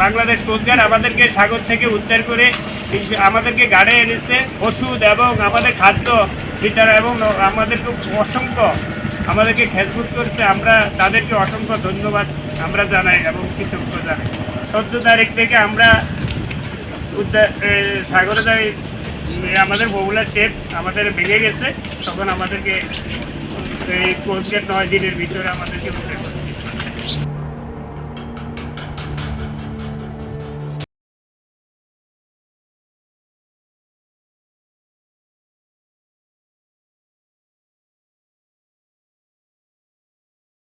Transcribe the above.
Bangladesh coast guard আমাদেরকে সাগর থেকে উদ্ধার করে আমাদেরকে গাড়ে এনেছে, ওষুধ এবং আমাদের খাদ্য বিতরণ এবং আমাদেরকে অসংখ্য আমাদেরকে খেজবুত করছে। আমরা তাদেরকে অসংখ্য ধন্যবাদ আমরা জানাই এবং কৃতজ্ঞ জানাই। 14 তারিখ থেকে আমরা সাগরে যাই, আমাদের বগুলা শেপ আমাদের ভেঙে গেছে, তখন আমাদেরকে এই কোস্টগার্ড 9 দিনের ভিতরে আমাদেরকে